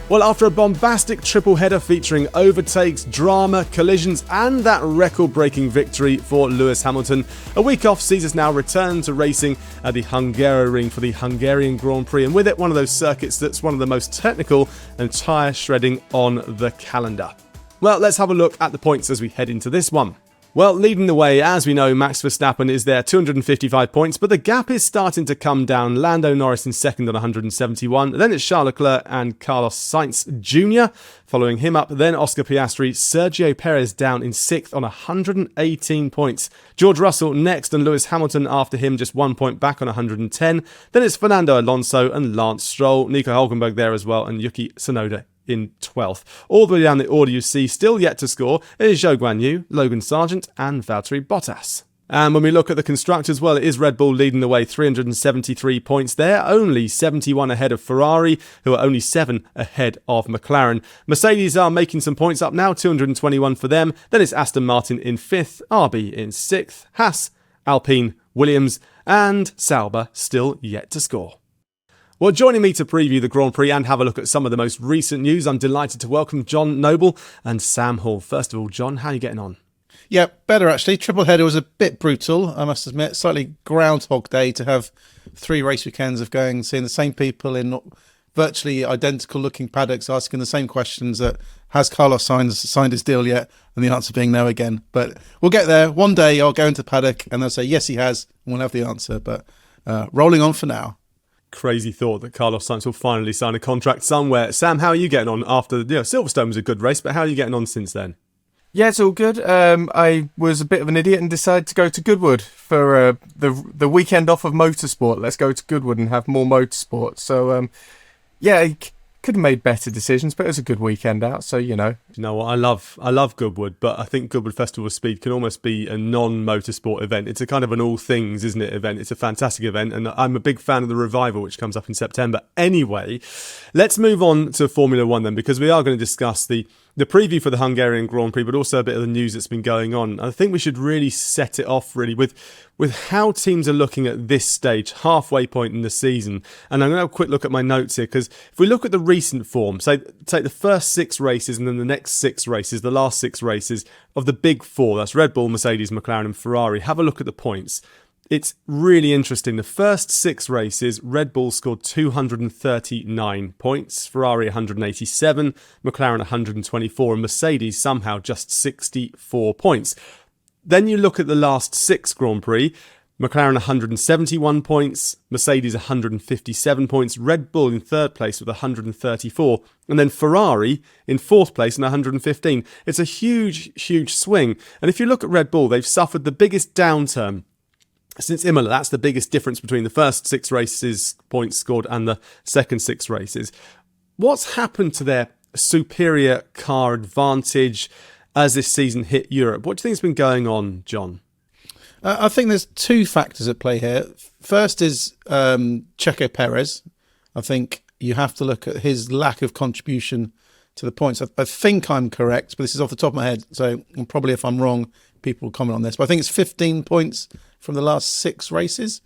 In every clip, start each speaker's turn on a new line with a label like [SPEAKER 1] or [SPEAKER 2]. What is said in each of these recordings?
[SPEAKER 1] Well, after a bombastic triple header featuring overtakes, drama, collisions and that record-breaking victory for Lewis Hamilton, a week off sees us now return to racing at the Hungaroring for the Hungarian Grand Prix, and with it one of those circuits that's one of the most technical and tyre shredding on the calendar. Well, let's have a look at the points as we head into this one. Well, leading the way, as we know, Max Verstappen is there, 255 points, but the gap is starting to come down. Lando Norris in second on 171. Then it's Charles Leclerc and Carlos Sainz Jr. following him up. Then Oscar Piastri, Sergio Perez down in sixth on 118 points. George Russell next and Lewis Hamilton after him, just 1 point back on 110. Then it's Fernando Alonso and Lance Stroll, Nico Hülkenberg there as well, and Yuki Tsunoda in 12th. All the way down the order you see, still yet to score, is Zhou Guanyu, Logan Sargent and Valtteri Bottas. And when we look at the constructors, well, it is Red Bull leading the way, 373 points there, only 71 ahead of Ferrari, who are only 7 ahead of McLaren. Mercedes are making some points up now, 221 for them. Then it's Aston Martin in 5th, RB in 6th, Haas, Alpine, Williams and Sauber still yet to score. Well, joining me to preview the Grand Prix and have a look at some of the most recent news, I'm delighted to welcome John Noble and Sam Hall. First of all, John, how are you getting on?
[SPEAKER 2] Yeah, better actually. Triple header was a bit brutal, I must admit. Slightly Groundhog Day to have 3 race weekends of going, seeing the same people in virtually identical looking paddocks asking the same questions that has Carlos signed his deal yet? And the answer being no again. But we'll get there. One day I'll go into paddock and they'll say, yes, he has. And we'll have the answer. But rolling on for now.
[SPEAKER 1] Crazy thought that Carlos Sainz will finally sign a contract somewhere. Sam, how are you getting on after, Silverstone was a good race, but how are you getting on since then?
[SPEAKER 3] Yeah, it's all good. I was a bit of an idiot and decided to go to Goodwood for the weekend off of motorsport. Let's go to Goodwood and have more motorsport. So, I could have made better decisions, but it was a good weekend out, so you know.
[SPEAKER 1] You know what, I love Goodwood, but I think Goodwood Festival of Speed can almost be a non-motorsport event. It's a kind of an all things, isn't it, event? It's a fantastic event, and I'm a big fan of the revival, which comes up in September. Anyway, let's move on to Formula One then, because we are going to discuss the preview for the Hungarian Grand Prix, but also a bit of the news that's been going on. I think we should really set it off really with how teams are looking at this stage, halfway point in the season. And I'm going to have a quick look at my notes here, because if we look at the recent form, say take the first 6 races and then the next 6 races, the last 6 races of the big 4, that's Red Bull, Mercedes, McLaren and Ferrari, have a look at the points. It's really interesting. The first 6 races, Red Bull scored 239 points, Ferrari 187, McLaren 124, and Mercedes somehow just 64 points. Then you look at the last 6 Grand Prix, McLaren 171 points, Mercedes 157 points, Red Bull in 3rd place with 134, and then Ferrari in 4th place and 115. It's a huge, huge swing. And if you look at Red Bull, they've suffered the biggest downturn since Imola. That's the biggest difference between the first 6 races points scored and the second 6 races. What's happened to their superior car advantage as this season hit Europe? What do you think's been going on, John?
[SPEAKER 2] I think there's 2 factors at play here. First is Checo Perez. I think you have to look at his lack of contribution to the points. I think I'm correct, but this is off the top of my head, so probably if I'm wrong, people will comment on this. But I think it's 15 points from the last 6 races.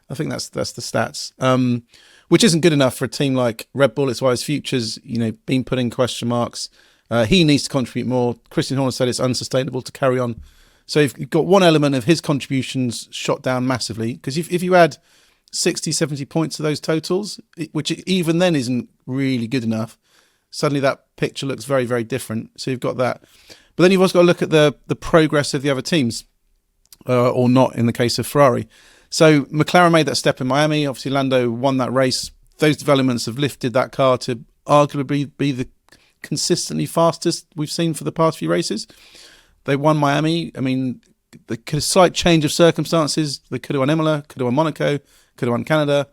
[SPEAKER 2] I think that's the stats, which isn't good enough for a team like Red Bull. It's why his future's been put in question marks. He needs to contribute more. Christian Horner said it's unsustainable to carry on. So you've got one element of his contributions shot down massively, because if you add 60, 70 points to those totals, which even then isn't really good enough, suddenly that picture looks very, very different. So you've got that. But then you've also got to look at the progress of the other teams, or not in the case of Ferrari. So McLaren made that step in Miami. Obviously, Lando won that race. Those developments have lifted that car to arguably be the consistently fastest we've seen for the past few races. They won Miami. I mean, the slight change of circumstances. They could have won Imola, could have won Monaco, could have won Canada,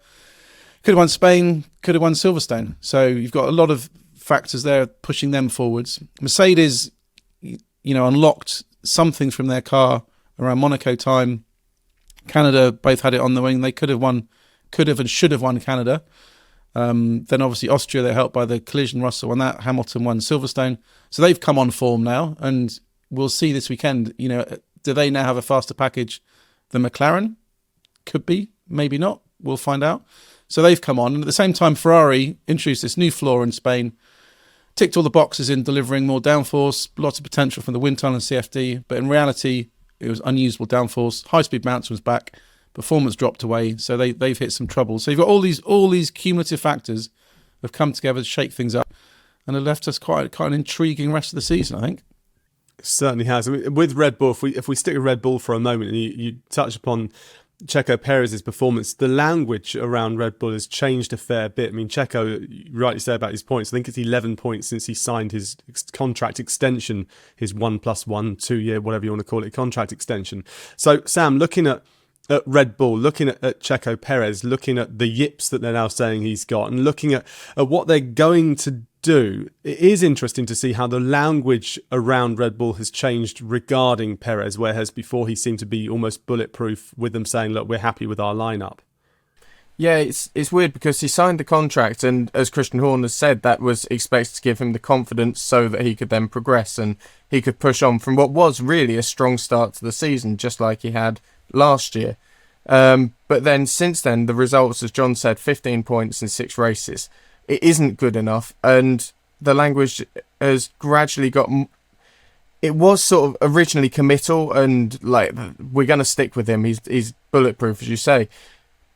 [SPEAKER 2] could have won Spain, could have won Silverstone. So you've got a lot of factors there pushing them forwards. Mercedes, unlocked something from their car around Monaco time. Canada both had it on the wing. They could have and should have won Canada. Then obviously Austria, they're helped by the collision. Russell won that. Hamilton won Silverstone. So they've come on form now, and we'll see this weekend. Do they now have a faster package than McLaren? Could be, maybe not. We'll find out. So they've come on. And at the same time, Ferrari introduced this new floor in Spain. ticked all the boxes in delivering more downforce, lots of potential from the wind tunnel and CFD, but in reality, it was unusable downforce. High-speed bounce was back, performance dropped away, so they've hit some trouble. So you've got all these cumulative factors have come together to shake things up, and have left us quite an intriguing rest of the season, I think.
[SPEAKER 1] It certainly has. I mean, with Red Bull, if we stick with Red Bull for a moment, and you touch upon Checo Perez's performance, the language around Red Bull has changed a fair bit. I mean, Checo, you rightly say about his points. I think it's 11 points since he signed his contract extension, his 1+1, 2 year, whatever you want to call it, contract extension. So, Sam, looking at Red Bull, looking at Checo Perez, looking at the yips that they're now saying he's got, and looking at what they're going to do, it is interesting to see how the language around Red Bull has changed regarding Perez, whereas before he seemed to be almost bulletproof with them saying, look, we're happy with our lineup.
[SPEAKER 3] Yeah, it's weird because he signed the contract, and as Christian Horner said, that was expected to give him the confidence so that he could then progress and he could push on from what was really a strong start to the season, just like he had last year. But then since then, the results, as John said, 15 points in 6 races. It isn't good enough, and the language has gradually got... It was sort of originally committal, and like, we're going to stick with him, he's bulletproof, as you say.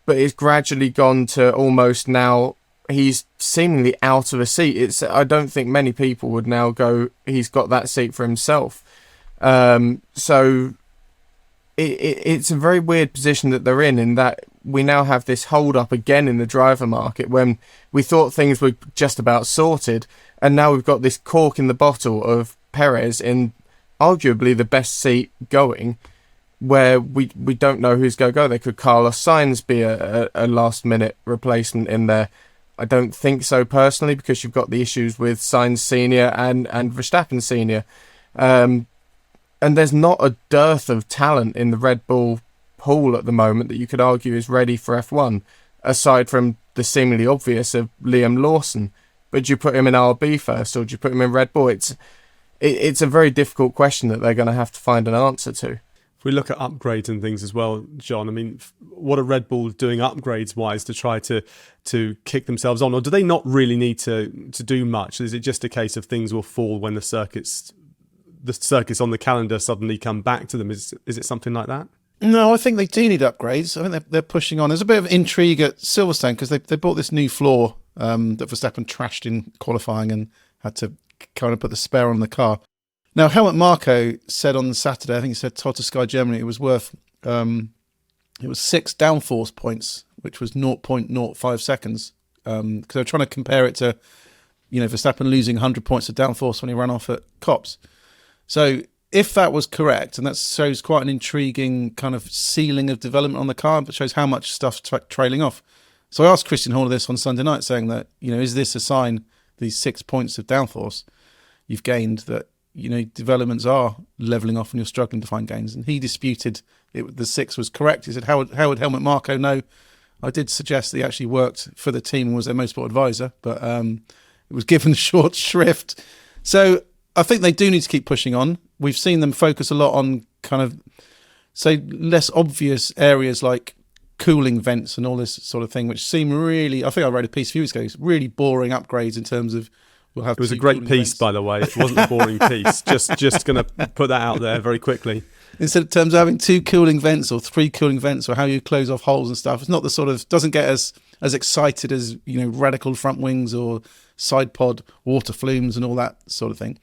[SPEAKER 3] But it's gradually gone to almost now he's seemingly out of a seat. I don't think many people would now go, he's got that seat for himself. So it's a very weird position that they're in that we now have this hold up again in the driver market when we thought things were just about sorted, and now we've got this cork in the bottle of Perez in arguably the best seat going, where we don't know who's going to go. There could Carlos Sainz be a last minute replacement in there? I don't think so personally, because you've got the issues with Sainz Senior and Verstappen Senior. And there's not a dearth of talent in the Red Bull pool at the moment that you could argue is ready for F1, aside from the seemingly obvious of Liam Lawson. But do you put him in RB first, or do you put him in Red Bull? It's a very difficult question that they're going to have to find an answer to.
[SPEAKER 1] If we look at upgrades and things as well, John, I mean, what are Red Bull doing upgrades-wise to try to kick themselves on? Or do they not really need to do much? Is it just a case of things will fall when the circuits on the calendar suddenly come back to them? Is it something like that?
[SPEAKER 2] No, I think they do need upgrades. I think they're pushing on. There's a bit of intrigue at Silverstone because they bought this new floor that Verstappen trashed in qualifying and had to kind of put the spare on the car. Now, Helmut Marko said on Saturday, I think he said to Sky Germany, it was worth, it was 6 downforce points, which was 0.05 seconds. Because they're trying to compare it to, Verstappen losing 100 points of downforce when he ran off at Copse. So if that was correct, and that shows quite an intriguing kind of ceiling of development on the car, but shows how much stuff's trailing off. So I asked Christian Horner this on Sunday night, saying that, is this a sign, these 6 points of downforce you've gained, that, developments are levelling off and you're struggling to find gains? And he disputed the 6 was correct. He said, how would Helmut Marko know? I did suggest that he actually worked for the team and was their motorsport advisor, but it was given short shrift. So I think they do need to keep pushing on. We've seen them focus a lot on kind of, say, less obvious areas like cooling vents and all this sort of thing, which seem really, I think I wrote a piece a few weeks ago, really boring upgrades in terms of
[SPEAKER 1] it was a great piece, by the way. It wasn't a boring piece. Just going to put that out there very quickly.
[SPEAKER 2] Instead of terms of having 2 cooling vents or 3 cooling vents or how you close off holes and stuff, it's not the sort of, doesn't get as excited as, radical front wings or side pod water flumes and all that sort of thing.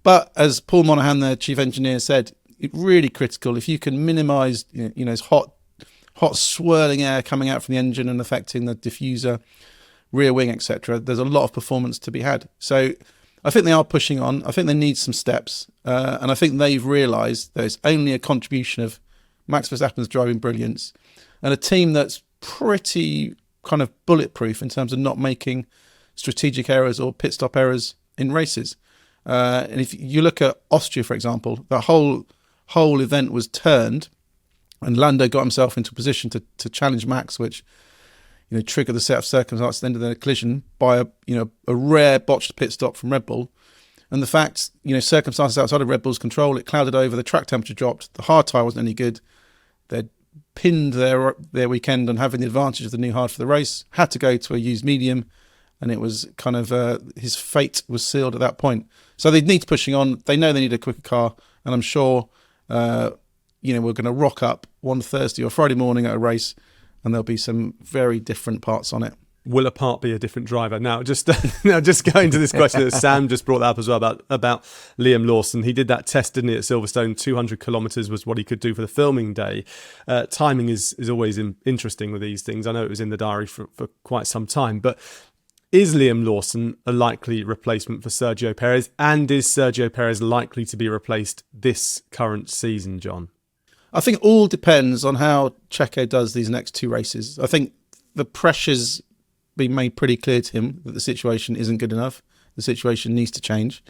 [SPEAKER 2] But as Paul Monaghan, the chief engineer, said, it's really critical if you can minimise, it's hot swirling air coming out from the engine and affecting the diffuser, rear wing, etc. There's a lot of performance to be had. So I think they are pushing on. I think they need some steps. And I think they've realised there's only a contribution of Max Verstappen's driving brilliance and a team that's pretty kind of bulletproof in terms of not making strategic errors or pit stop errors in races. And if you look at Austria, for example, the whole event was turned and Lando got himself into a position to challenge Max, which triggered the set of circumstances at the end of the collision by a rare botched pit stop from Red Bull. And the fact, circumstances outside of Red Bull's control, it clouded over, the track temperature dropped, the hard tyre wasn't any good. They'd pinned their weekend on having the advantage of the new hard for the race, had to go to a used medium, and it was kind of his fate was sealed at that point. So they need pushing on. They know they need a quicker car, and I'm sure we're going to rock up one Thursday or Friday morning at a race, and there'll be some very different parts on it.
[SPEAKER 1] Will a part be a different driver? Now, just going to this question that Sam just brought up as well about Liam Lawson. He did that test, didn't he, at Silverstone? 200 kilometres was what he could do for the filming day. Timing is always interesting with these things. I know it was in the diary for quite some time, but is Liam Lawson a likely replacement for Sergio Perez? And is Sergio Perez likely to be replaced this current season, John?
[SPEAKER 2] I think it all depends on how Checo does these next two races. I think the pressure's been made pretty clear to him that the situation isn't good enough. The situation needs to change.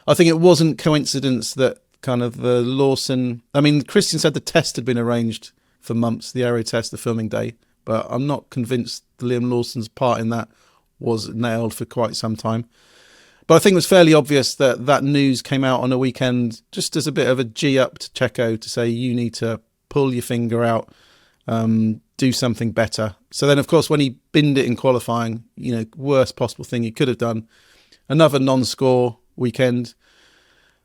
[SPEAKER 2] I think it wasn't coincidence that kind of the Lawson... I mean, Christian said the test had been arranged for months, the aero test, the filming day, but I'm not convinced Liam Lawson's part in that was nailed for quite some time. But I think it was fairly obvious that news came out on a weekend just as a bit of a G-up to Checo to say, you need to pull your finger out, do something better. So then, of course, when he binned it in qualifying, worst possible thing he could have done, another non-score weekend.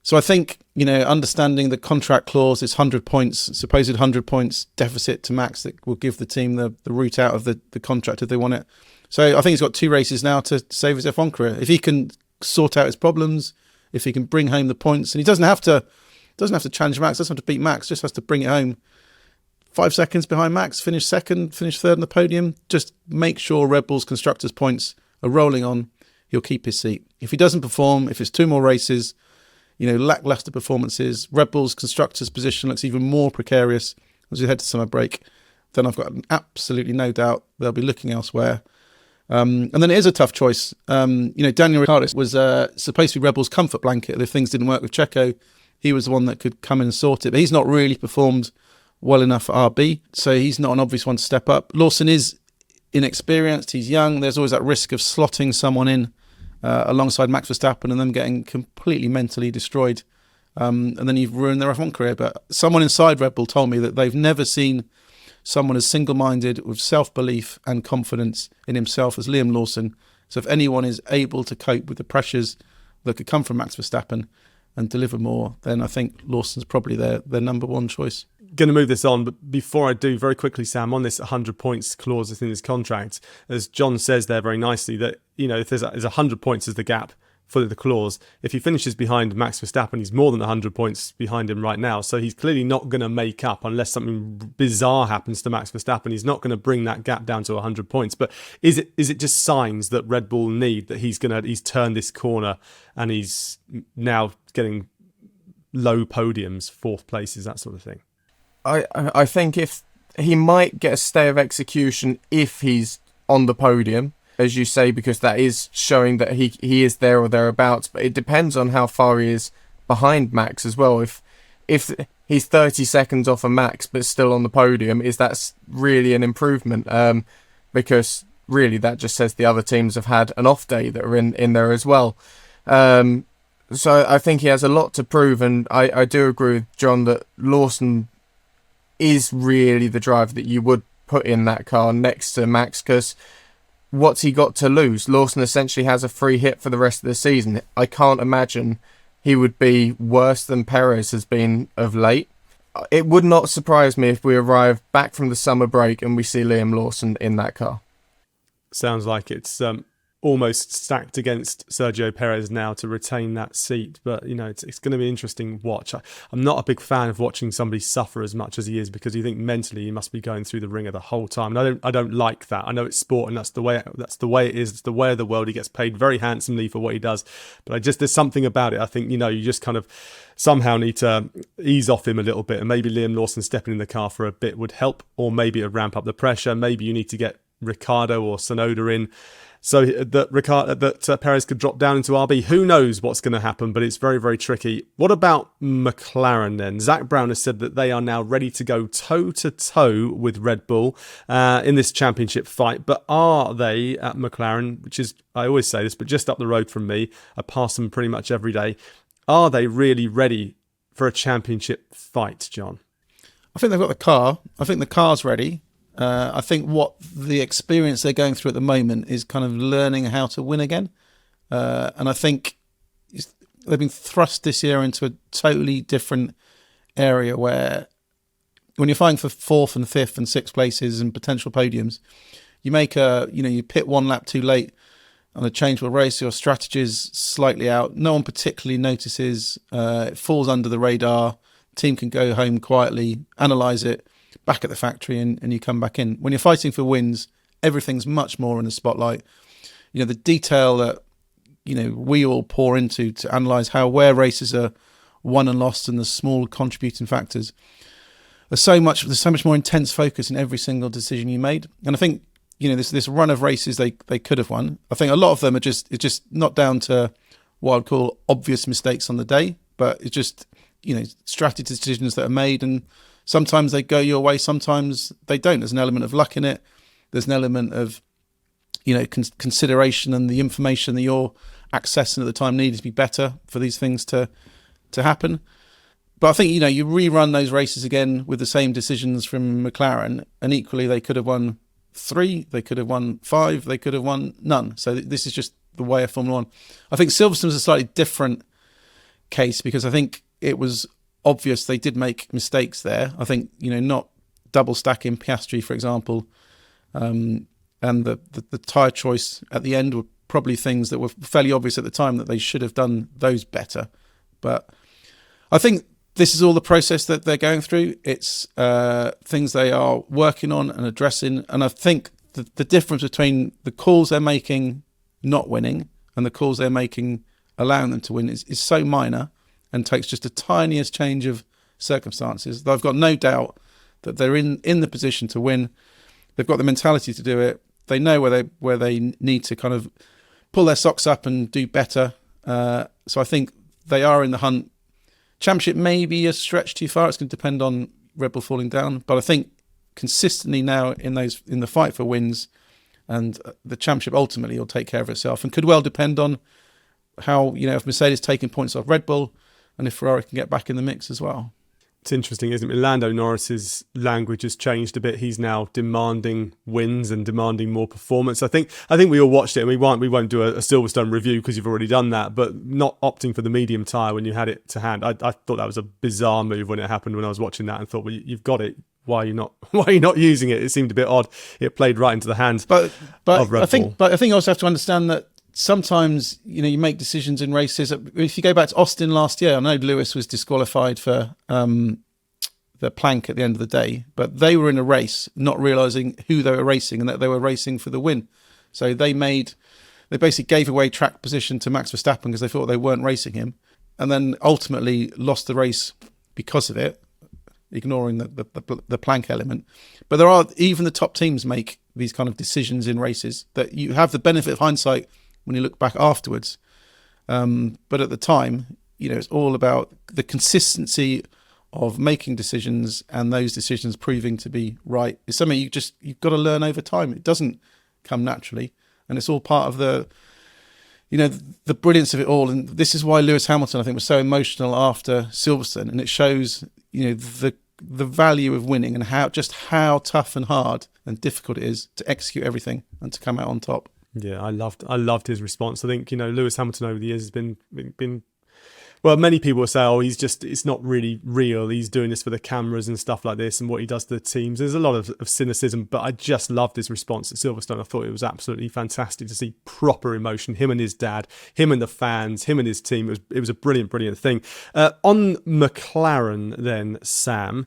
[SPEAKER 2] So I think, understanding the contract clause, this 100 points, supposed 100 points deficit to Max that will give the team the route out of the contract if they want it. So I think he's got 2 races now to save his F1 career. If he can sort out his problems, if he can bring home the points, and he doesn't have to challenge Max, doesn't have to beat Max, just has to bring it home. 5 seconds behind Max, finish second, finish third on the podium. Just make sure Red Bull's constructors' points are rolling on. He'll keep his seat. If he doesn't perform, if it's 2 more races, lackluster performances, Red Bull's constructors' position looks even more precarious as we head to summer break, then I've got absolutely no doubt they'll be looking elsewhere. And then it is a tough choice. Daniel Ricciardo was supposed to be Red Bull's comfort blanket. If things didn't work with Checo, he was the one that could come in and sort it. But he's not really performed well enough for RB, so he's not an obvious one to step up. Lawson is inexperienced, he's young, there's always that risk of slotting someone in alongside Max Verstappen and them getting completely mentally destroyed, and then you've ruined their F1 career. But someone inside Red Bull told me that they've never seen someone as single-minded with self-belief and confidence in himself as Liam Lawson. So if anyone is able to cope with the pressures that could come from Max Verstappen and deliver more, then I think Lawson's probably their number one choice.
[SPEAKER 1] Going to move this on, but before I do, very quickly, Sam, on this 100 points clause that's in his contract, as John says there very nicely, that if there's 100 points as the gap for the clause, if he finishes behind Max Verstappen, he's more than 100 points behind him right now, so he's clearly not going to make up unless something bizarre happens to Max Verstappen. He's not going to bring that gap down to 100 points. But is it just signs that Red Bull need, that he's turned this corner and he's now getting low podiums, 4th places, that sort of thing?
[SPEAKER 3] I think if he might get a stay of execution if he's on the podium, as you say, because that is showing that he is there or thereabouts. But it depends on how far he is behind Max as well. If he's 30 seconds off of Max but still on the podium, is that really an improvement? Because really that just says the other teams have had an off day that are in there as well. So I think he has a lot to prove, and I do agree with John that Lawson is really the driver that you would put in that car next to Max, because what's he got to lose? Lawson essentially has a free hit for the rest of the season. I can't imagine he would be worse than Perez has been of late. It would not surprise me if we arrive back from the summer break and we see Liam Lawson in that car.
[SPEAKER 1] Sounds like it's almost stacked against Sergio Perez now to retain that seat. But, it's going to be an interesting watch. I'm not a big fan of watching somebody suffer as much as he is, because you think mentally he must be going through the ringer the whole time. And I don't like that. I know it's sport and that's the way it is. It's the way of the world. He gets paid very handsomely for what he does. But there's something about it. I think, you just kind of somehow need to ease off him a little bit. And maybe Liam Lawson stepping in the car for a bit would help, or maybe it'd ramp up the pressure. Maybe you need to get Ricciardo or Tsunoda in, so that Perez could drop down into RB. Who knows what's going to happen, but it's very, very tricky. What about McLaren then? Zach Brown has said that they are now ready to go toe-to-toe with Red Bull in this championship fight. But are they at McLaren, which is, I always say this, but just up the road from me, I pass them pretty much every day. Are they really ready for a championship fight, John?
[SPEAKER 2] I think they've got the car. I think the car's ready. I think what the experience they're going through at the moment is kind of learning how to win again. And I think they've been thrust this year into a totally different area where when you're fighting for 4th and 5th and 6th places and potential podiums, you pit one lap too late on a changeable race, your strategy's slightly out. No one particularly notices. It falls under the radar. Team can go home quietly, analyse it, back at the factory, and you come back in. When you're fighting for wins, everything's much more in the spotlight. The detail that we all pour into to analyse where races are won and lost and the small contributing factors. There's so much more intense focus in every single decision you made. And I think, this run of races they could have won. I think a lot of them it's just not down to what I'd call obvious mistakes on the day, but it's just, strategy decisions that are made, and sometimes they go your way, sometimes they don't. There's an element of luck in it. There's an element of, consideration and the information that you're accessing at the time needed to be better for these things to happen. But I think, you rerun those races again with the same decisions from McLaren, and equally they could have won 3, they could have won 5, they could have won none. So this is just the way of Formula 1. I think Silverstone was a slightly different case because I think it was obvious they did make mistakes there. I think, not double stacking Piastri, for example, and the tyre choice at the end were probably things that were fairly obvious at the time that they should have done those better. But I think this is all the process that they're going through. It's things they are working on and addressing. And I think the difference between the calls they're making not winning and the calls they're making allowing them to win is so minor and takes just the tiniest change of circumstances. I've got no doubt that they're in the position to win. They've got the mentality to do it. They know where they need to kind of pull their socks up and do better. So I think they are in the hunt. Championship may be a stretch too far. It's going to depend on Red Bull falling down. But I think consistently now in the fight for wins, and the championship ultimately will take care of itself and could well depend on how, if Mercedes taking points off Red Bull and if Ferrari can get back in the mix as well.
[SPEAKER 1] It's interesting, isn't it? Lando Norris's language has changed a bit. He's now demanding wins and demanding more performance. I think we all watched it, and we won't do a Silverstone review because you've already done that. But not opting for the medium tyre when you had it to hand, I thought that was a bizarre move when it happened. When I was watching that, and thought, well, you've got it. Why are you not using it? It seemed a bit odd. It played right into the hands of Red Bull. But
[SPEAKER 2] I think you also have to understand that sometimes you make decisions in races. If you go back to Austin last year, I know Lewis was disqualified for the plank at the end of the day, but they were in a race not realising who they were racing and that they were racing for the win. So they basically gave away track position to Max Verstappen because they thought they weren't racing him, and then ultimately lost the race because of it, ignoring the plank element. But there are, even the top teams make these kind of decisions in races that you have the benefit of hindsight when you look back afterwards. But at the time, it's all about the consistency of making decisions, and those decisions proving to be right is something you've got to learn over time. It doesn't come naturally, and it's all part of the brilliance of it all. And this is why Lewis Hamilton, I think, was so emotional after Silverstone, and it shows the value of winning and how tough and hard and difficult it is to execute everything and to come out on top.
[SPEAKER 1] Yeah, I loved his response. I think, Lewis Hamilton over the years has been well, many people will say, it's not really real. He's doing this for the cameras and stuff like this and what he does to the teams. There's a lot of cynicism, but I just loved his response at Silverstone. I thought it was absolutely fantastic to see proper emotion. Him and his dad, him and the fans, him and his team. It was a brilliant, brilliant thing. On McLaren then, Sam,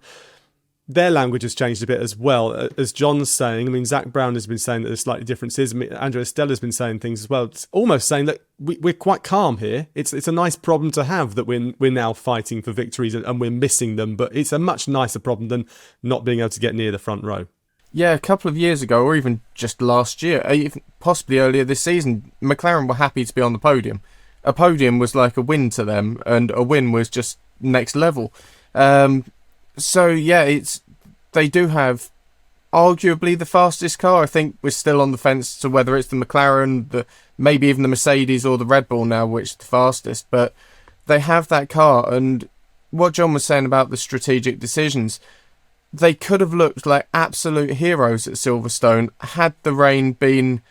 [SPEAKER 1] their language has changed a bit as well. As John's saying, Zach Brown has been saying that there's slightly differences. Andrea Stella's been saying things as well. It's almost saying that we're quite calm here. It's a nice problem to have that we're now fighting for victories and we're missing them, but it's a much nicer problem than not being able to get near the front row.
[SPEAKER 3] Yeah, a couple of years ago, or even just last year, even possibly earlier this season, McLaren were happy to be on the podium. A podium was like a win to them, and a win was just next level. So yeah, they do have arguably the fastest car. I think we're still on the fence to whether it's the McLaren, maybe even the Mercedes or the Red Bull now, which is the fastest. But they have that car, and what John was saying about the strategic decisions, they could have looked like absolute heroes at Silverstone had the rain been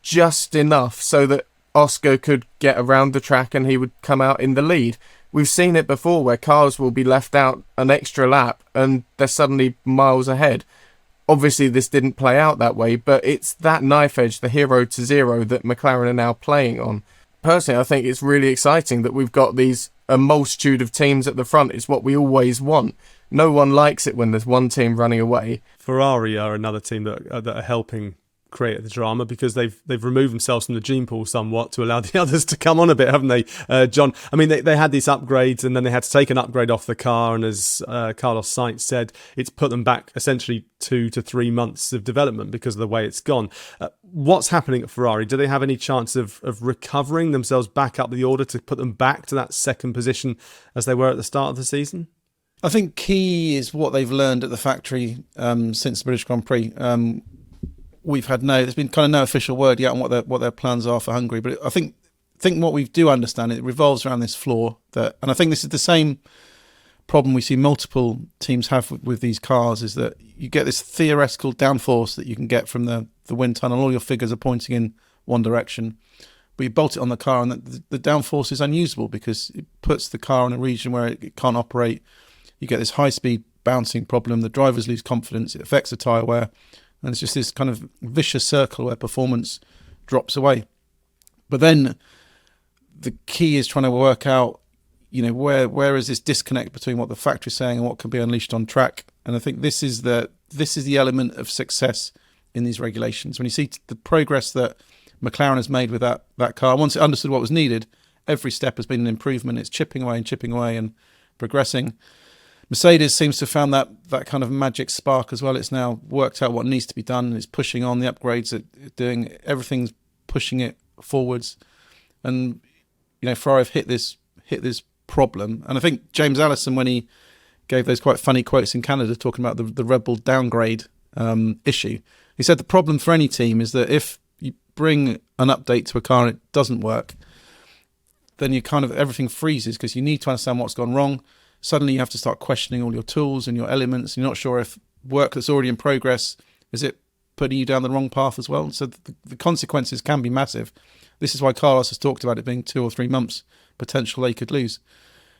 [SPEAKER 3] just enough so that Oscar could get around the track and he would come out in the lead. We've seen it before where cars will be left out an extra lap and they're suddenly miles ahead. Obviously, this didn't play out that way, but it's that knife edge, the hero to zero, that McLaren are now playing on. Personally, I think it's really exciting that we've got a multitude of teams at the front. It's what we always want. No one likes it when there's one team running away.
[SPEAKER 1] Ferrari are another team that are helping create the drama because they've removed themselves from the gene pool somewhat to allow the others to come on a bit, haven't they, John? I mean, they had these upgrades and then they had to take an upgrade off the car, and as Carlos Sainz said, it's put them back essentially 2 to 3 months of development because of the way it's gone. What's happening at Ferrari? Do they have any chance of recovering themselves back up the order to put them back to that second position as they were at the start of the season?
[SPEAKER 2] I think key is what they've learned at the factory since the British Grand Prix. There's been kind of no official word yet on what their plans are for Hungary, but I think what we do understand, it revolves around this flaw and I think this is the same problem we see multiple teams have with these cars, is that you get this theoretical downforce that you can get from the wind tunnel. All your figures are pointing in one direction, but you bolt it on the car and the downforce is unusable because it puts the car in a region where it can't operate. You get this high-speed bouncing problem. The drivers lose confidence. It affects the tyre wear. And it's just this kind of vicious circle where performance drops away. But then the key is trying to work out, where is this disconnect between what the factory's saying and what can be unleashed on track. And I think this is the element of success in these regulations. When you see the progress that McLaren has made with that car, once it understood what was needed, every step has been an improvement. It's chipping away and progressing. Mercedes seems to have found that kind of magic spark as well. It's now worked out what needs to be done. It's pushing on the upgrades. It's doing everything's pushing it forwards. And Ferrari have hit this problem. And I think James Allison, when he gave those quite funny quotes in Canada talking about the Red Bull downgrade issue, he said the problem for any team is that if you bring an update to a car and it doesn't work, then everything freezes because you need to understand what's gone wrong. Suddenly you have to start questioning all your tools and your elements. You're not sure if work that's already in progress, is it putting you down the wrong path as well? So the consequences can be massive. This is why Carlos has talked about it being 2 or 3 months potential they could lose.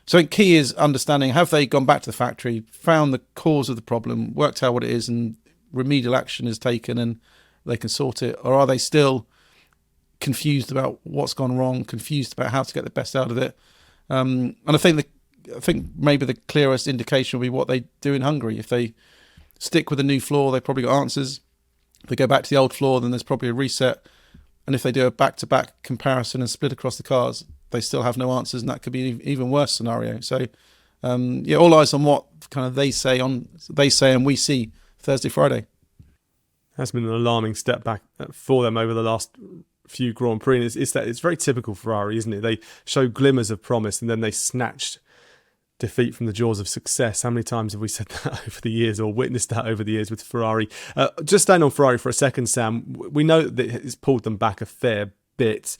[SPEAKER 2] So I think key is understanding, have they gone back to the factory, found the cause of the problem, worked out what it is, and remedial action is taken and they can sort it? Or are they still confused about what's gone wrong, confused about how to get the best out of it? And I think maybe the clearest indication will be what they do in Hungary. If they stick with a new floor, they've probably got answers. If they go back to the old floor, then there's probably a reset. And if they do a back-to-back comparison and split across the cars, they still have no answers, and that could be an even worse scenario. So, all eyes on what kind of they say and we see Thursday, Friday.
[SPEAKER 1] That's been an alarming step back for them over the last few Grand Prix. It's very typical Ferrari, isn't it? They show glimmers of promise and then they snatched defeat from the jaws of success. How many times have we said that over the years, or witnessed that over the years with Ferrari? Just staying on Ferrari for a second, Sam, we know that it's pulled them back a fair bit.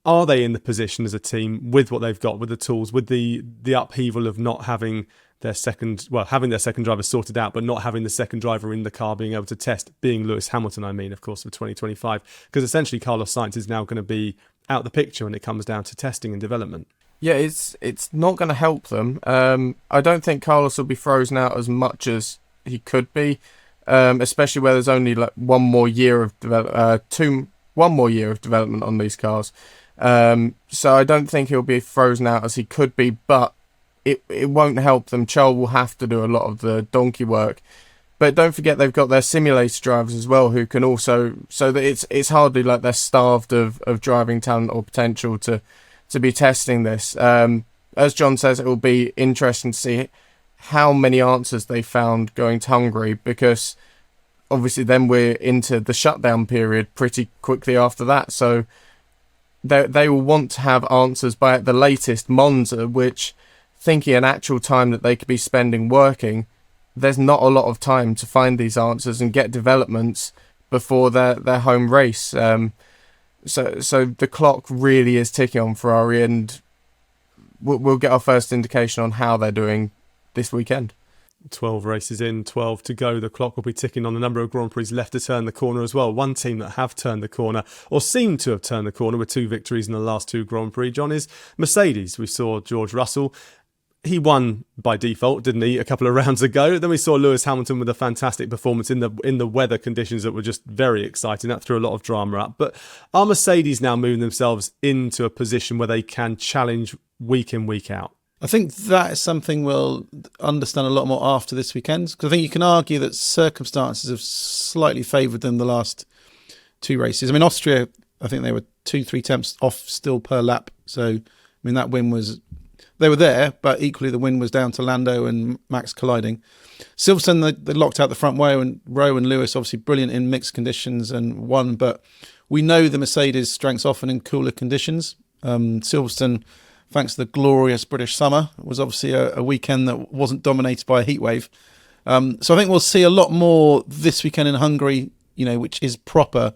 [SPEAKER 1] Are they in the position as a team with what they've got, with the tools, with the upheaval of not having having their second driver sorted out, but not having the second driver in the car being able to test, being Lewis Hamilton, of course, for 2025? Because essentially Carlos Sainz is now going to be out the picture when it comes down to testing and development.
[SPEAKER 3] Yeah, it's not going to help them. I don't think Carlos will be frozen out as much as he could be, especially where there's only one more year of development on these cars. So I don't think he'll be frozen out as he could be, but it won't help them. Charles will have to do a lot of the donkey work. But don't forget they've got their simulator drivers as well, who can also, so that it's hardly like they're starved of driving talent or potential to be testing this. As John says, it will be interesting to see how many answers they found going to Hungary, because obviously then we're into the shutdown period pretty quickly after that. So they will want to have answers by at the latest Monza, which, thinking an actual time that they could be spending working, there's not a lot of time to find these answers and get developments before their home race. So the clock really is ticking on Ferrari, and we'll get our first indication on how they're doing this weekend.
[SPEAKER 1] 12 races in, 12 to go. The clock will be ticking on the number of Grand Prix left to turn the corner as well. One team that have turned the corner, or seem to have turned the corner with 2 victories in the last 2 Grand Prix, John, is Mercedes. We saw George Russell. He won by default, didn't he, a couple of rounds ago? Then we saw Lewis Hamilton with a fantastic performance in the weather conditions that were just very exciting. That threw a lot of drama up. But are Mercedes now moving themselves into a position where they can challenge week in, week out?
[SPEAKER 2] I think that is something we'll understand a lot more after this weekend, because I think you can argue that circumstances have slightly favoured them the last 2 races. I mean, Austria, I think they were 2-3 tenths off still per lap. So, I mean, that win was... They were there, but equally the win was down to Lando and Max colliding. Silverstone, they locked out the front row, and Lewis obviously brilliant in mixed conditions and won. But we know the Mercedes strengths often in cooler conditions. Silverstone, thanks to the glorious British summer, was obviously a weekend that wasn't dominated by a heat wave. So I think we'll see a lot more this weekend in Hungary, which is proper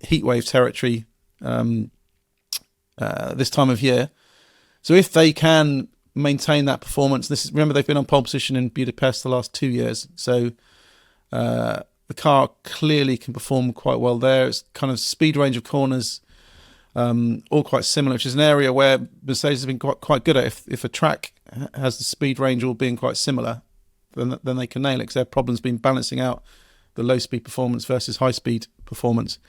[SPEAKER 2] heat wave territory this time of year. So if they can maintain that performance, remember they've been on pole position in Budapest the last 2 years, so the car clearly can perform quite well there. It's kind of speed range of corners, all quite similar, which is an area where Mercedes has been quite good at. If a track has the speed range all being quite similar, then they can nail it, because their problem's been balancing out the low speed performance versus high speed performance.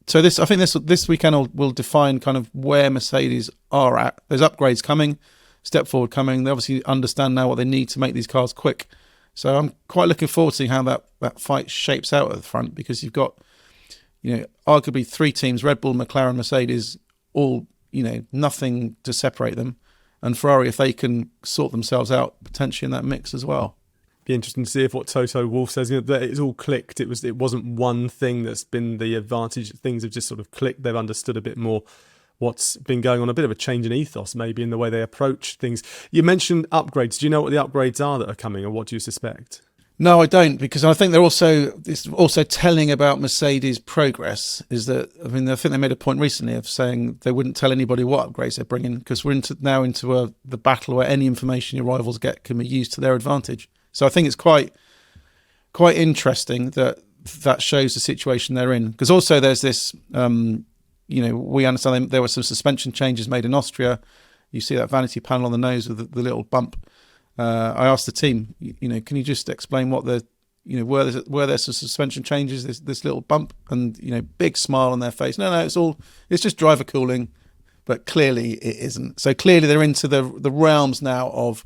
[SPEAKER 2] So I think this weekend will define kind of where Mercedes are at. There's upgrades coming, step forward coming. They obviously understand now what they need to make these cars quick. So I'm quite looking forward to seeing how that fight shapes out at the front, because you've got, arguably 3 teams, Red Bull, McLaren, Mercedes, all, nothing to separate them. And Ferrari, if they can sort themselves out, potentially in that mix as well.
[SPEAKER 1] Be interesting to see if what Toto Wolff says, that it's all clicked. It wasn't one thing that's been the advantage. Things have just sort of clicked. They've understood a bit more what's been going on, a bit of a change in ethos maybe in the way they approach things. You mentioned upgrades. Do you know what the upgrades are that are coming, or what do you suspect? No,
[SPEAKER 2] I don't, because I think it's also telling about Mercedes' progress is that, I think they made a point recently of saying they wouldn't tell anybody what upgrades they're bringing, because we're into the battle where any information your rivals get can be used to their advantage. So I think it's quite interesting that shows the situation they're in. Because also there's this, we understand there were some suspension changes made in Austria. You see that vanity panel on the nose with the little bump. I asked the team, can you just explain what were there some suspension changes, this little bump, and big smile on their face. No, it's just driver cooling, but clearly it isn't. So clearly they're into the realms now of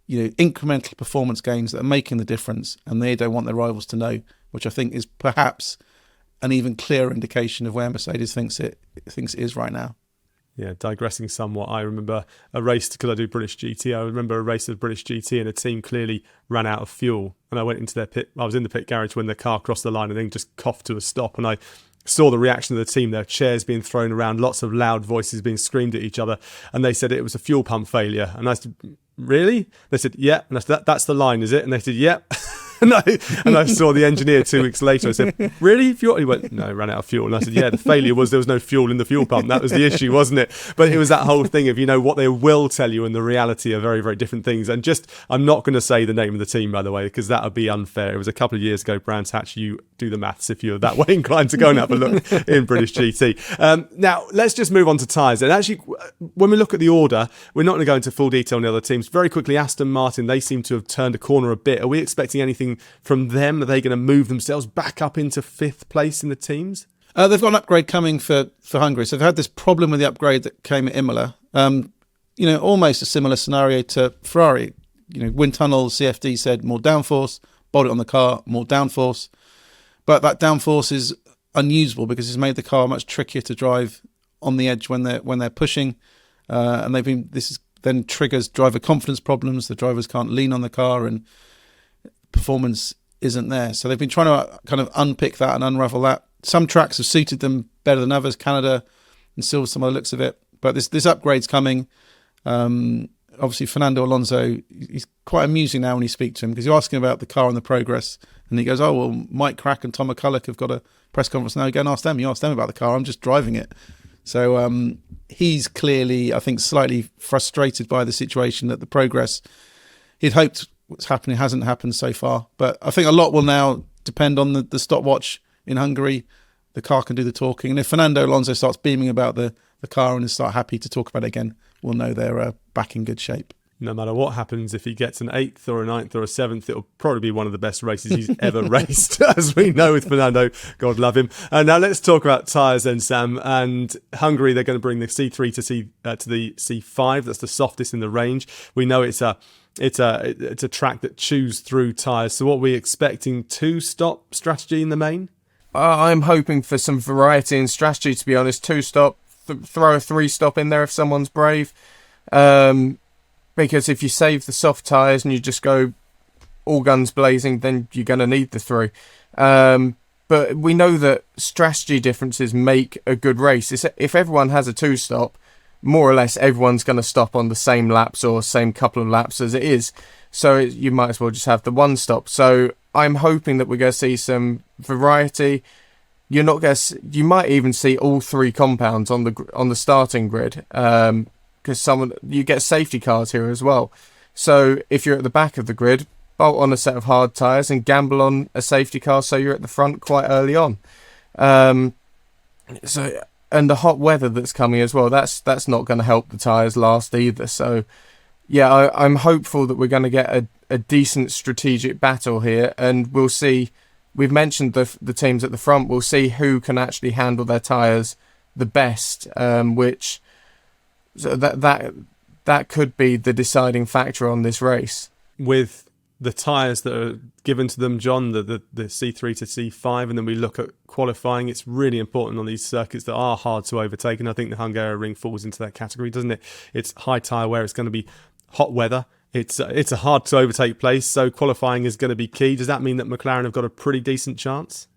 [SPEAKER 2] incremental performance gains that are making the difference, and they don't want their rivals to know, which I think is perhaps an even clearer indication of where Mercedes thinks it is right now.
[SPEAKER 1] Yeah, digressing somewhat, I remember a race, because I do British GT, I remember a race of British GT and a team clearly ran out of fuel, and I went into their pit. I was in the pit garage when the car crossed the line and then just coughed to a stop, and I saw the reaction of the team, their chairs being thrown around, lots of loud voices being screamed at each other, and they said it was a fuel pump failure. And I said, really? They said, yeah. And I said, that's the line, is it? And they said, yep. And I saw the engineer 2 weeks later. I said, really? Fuel? He went, no, ran out of fuel. And I said, yeah, the failure was there was no fuel in the fuel pump. That was the issue, wasn't it? But it was that whole thing of, what they will tell you and the reality are very, very different things. And I'm not going to say the name of the team, by the way, because that would be unfair. It was a couple of years ago, Brands Hatch. You do the maths if you're that way inclined to go and have a look in British GT. Now, let's just move on to tyres. And actually, when we look at the order, we're not going to go into full detail on the other teams. Very quickly, Aston Martin, they seem to have turned a corner a bit. Are we expecting anything from them? Are they going to move themselves back up into 5th place in the teams?
[SPEAKER 2] They've got an upgrade coming for Hungary. So they've had this problem with the upgrade that came at Imola. Almost a similar scenario to Ferrari. Wind tunnel, CFD said more downforce, bolt it on the car, more downforce. But that downforce is unusable because it's made the car much trickier to drive on the edge when they're pushing. And this then triggers driver confidence problems. The drivers can't lean on the car and performance isn't there. So they've been trying to kind of unpick that and unravel that. Some tracks have suited them better than others, Canada and Silverstone by the looks of it. But this upgrade's coming. Obviously, Fernando Alonso, he's quite amusing now when you speak to him, because you're asking about the car and the progress, and he goes, oh, well, Mike Crack and Tom McCulloch have got a press conference now. You go and ask them. You ask them about the car. I'm just driving it. So he's clearly, I think, slightly frustrated by the situation that the progress he'd hoped what's happening hasn't happened so far. But I think a lot will now depend on the stopwatch in Hungary. The car can do the talking. And if Fernando Alonso starts beaming about the car and start happy to talk about it again, we'll know they're back in good shape.
[SPEAKER 1] No matter what happens, if he gets an 8th or a 9th or a 7th, it'll probably be one of the best races he's ever raced, as we know with Fernando. God love him. Now let's talk about tyres then, Sam. And Hungary, they're going to bring the C3 to the C5. That's the softest in the range. We know it's a track that chews through tyres. So what are we expecting? 2-stop strategy in the main?
[SPEAKER 3] I'm hoping for some variety in strategy, to be honest. 2-stop, throw a 3-stop in there if someone's brave. Because if you save the soft tyres and you just go all guns blazing, then you're going to need the 3. But we know that strategy differences make a good race. If everyone has a 2-stop, more or less everyone's going to stop on the same laps or same couple of laps as it is. So you might as well just have the 1-stop. So I'm hoping that we're going to see some variety. You might even see all 3 compounds on the starting grid. Because you get safety cars here as well. So if you're at the back of the grid, bolt on a set of hard tyres and gamble on a safety car so you're at the front quite early on. And the hot weather that's coming as well, that's not going to help the tyres last either. So yeah, I'm hopeful that we're going to get a decent strategic battle here, and we'll see. We've mentioned the teams at the front. We'll see who can actually handle their tyres the best, which... So that could be the deciding factor on this race.
[SPEAKER 1] With the tyres that are given to them, John, the C3 to C5, and then we look at qualifying, it's really important on these circuits that are hard to overtake, and I think the Hungarian ring falls into that category, doesn't it? It's high tyre wear, it's going to be hot weather, it's a hard to overtake place, so qualifying is going to be key. Does that mean that McLaren have got a pretty decent chance?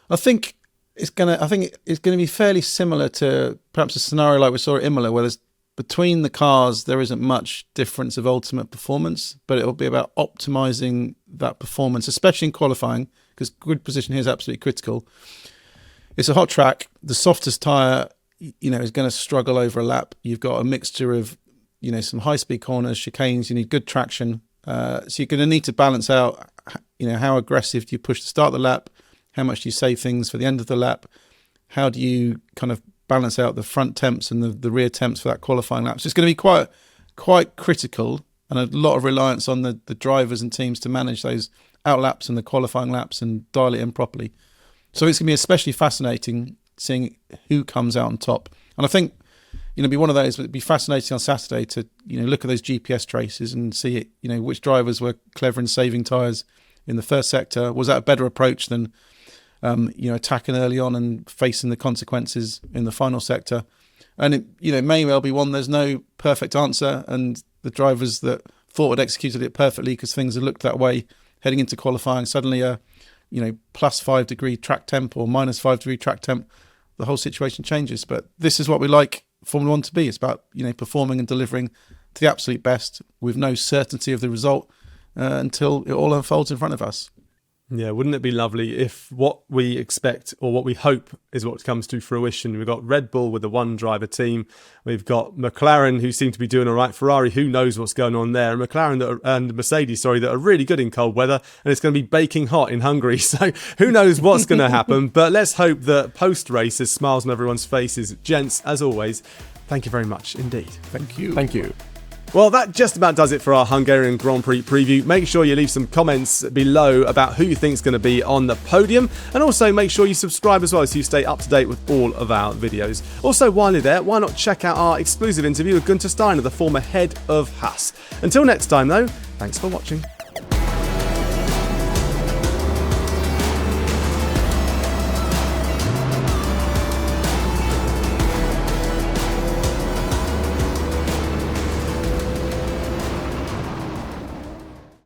[SPEAKER 2] I think it's going to be fairly similar to perhaps a scenario like we saw at Imola, where between the cars, there isn't much difference of ultimate performance, but it'll be about optimizing that performance, especially in qualifying, because grid position here is absolutely critical. It's a hot track. The softest tyre, is going to struggle over a lap. You've got a mixture of, some high-speed corners, chicanes. You need good traction. So you're going to need to balance out, how aggressive do you push to start the lap? How much do you save things for the end of the lap? How do you kind of balance out the front temps and the rear temps for that qualifying lap? So it's going to be quite critical, and a lot of reliance on the drivers and teams to manage those out laps and the qualifying laps and dial it in properly. So it's going to be especially fascinating seeing who comes out on top. And I think, be one of those, it'd be fascinating on Saturday to, look at those GPS traces and see, which drivers were clever in saving tyres in the first sector. Was that a better approach than attacking early on and facing the consequences in the final sector? And it may well be one there's no perfect answer, and the drivers that thought had executed it perfectly because things had looked that way heading into qualifying, suddenly a plus 5 degree track temp or minus 5 degree track temp, the whole situation changes. But this is what we like Formula One to be. It's about performing and delivering to the absolute best with no certainty of the result until it all unfolds in front of us.
[SPEAKER 1] Yeah, wouldn't it be lovely if what we expect or what we hope is what comes to fruition? We've got Red Bull with a one-driver team. We've got McLaren, who seem to be doing all right. Ferrari, who knows what's going on there. And McLaren and Mercedes, that are really good in cold weather. And it's going to be baking hot in Hungary. So who knows what's going to happen. But let's hope that post-race there's smiles on everyone's faces. Gents, as always, thank you very much indeed.
[SPEAKER 2] Thank you.
[SPEAKER 3] Thank you.
[SPEAKER 1] Well, that just about does it for our Hungarian Grand Prix preview. Make sure you leave some comments below about who you think is going to be on the podium. And also make sure you subscribe as well so you stay up to date with all of our videos. Also, while you're there, why not check out our exclusive interview with Gunther Steiner, the former head of Haas. Until next time, though, thanks for watching.